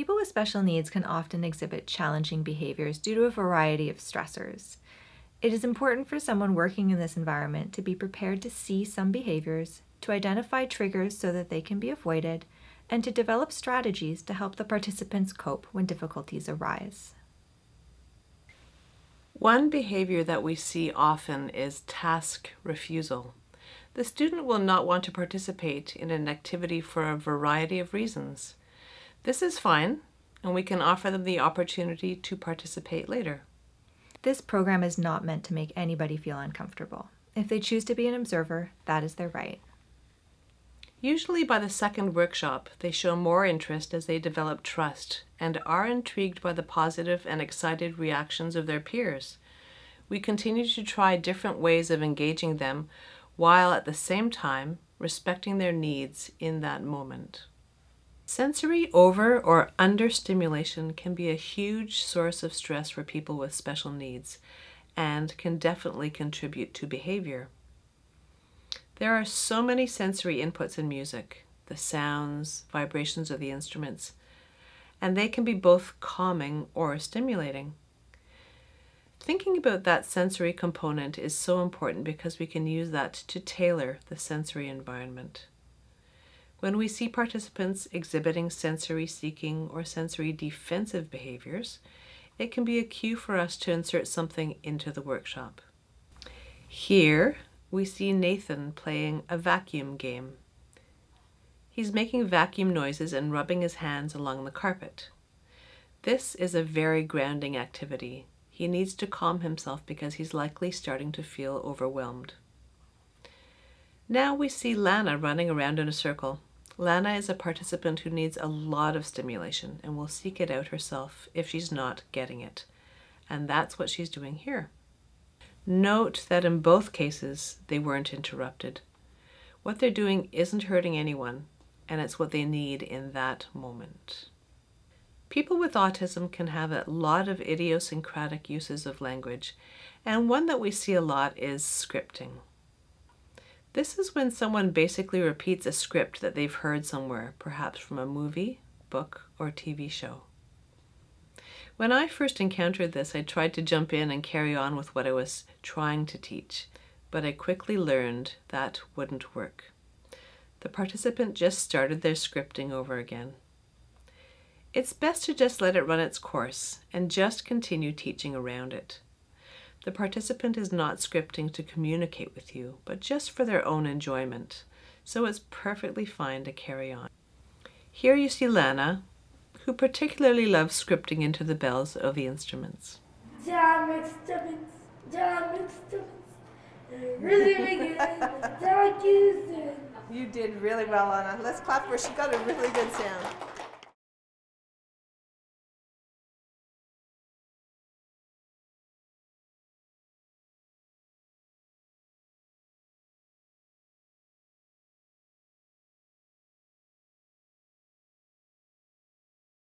People with special needs can often exhibit challenging behaviors due to a variety of stressors. It is important for someone working in this environment to be prepared to see some behaviors, to identify triggers so that they can be avoided, and to develop strategies to help the participants cope when difficulties arise. One behavior that we see often is task refusal. The student will not want to participate in an activity for a variety of reasons. This is fine, and we can offer them the opportunity to participate later. This program is not meant to make anybody feel uncomfortable. If they choose to be an observer, that is their right. Usually by the second workshop, they show more interest as they develop trust and are intrigued by the positive and excited reactions of their peers. We continue to try different ways of engaging them while at the same time respecting their needs in that moment. Sensory over or understimulation can be a huge source of stress for people with special needs and can definitely contribute to behavior. There are so many sensory inputs in music, the sounds, vibrations of the instruments, and they can be both calming or stimulating. Thinking about that sensory component is so important because we can use that to tailor the sensory environment. When we see participants exhibiting sensory seeking or sensory defensive behaviors, it can be a cue for us to insert something into the workshop. Here, we see Nathan playing a vacuum game. He's making vacuum noises and rubbing his hands along the carpet. This is a very grounding activity. He needs to calm himself because he's likely starting to feel overwhelmed. Now we see Lana running around in a circle. Lana is a participant who needs a lot of stimulation and will seek it out herself if she's not getting it. And that's what she's doing here. Note that in both cases, they weren't interrupted. What they're doing isn't hurting anyone, and it's what they need in that moment. People with autism can have a lot of idiosyncratic uses of language, and one that we see a lot is scripting. This is when someone basically repeats a script that they've heard somewhere, perhaps from a movie, book, or TV show. When I first encountered this, I tried to jump in and carry on with what I was trying to teach, but I quickly learned that wouldn't work. The participant just started their scripting over again. It's best to just let it run its course and just continue teaching around it. The participant is not scripting to communicate with you, but just for their own enjoyment, so it's perfectly fine to carry on. Here you see Lana, who particularly loves scripting into the bells of the instruments. You did really well, Anna. Let's clap for her. She got a really good sound.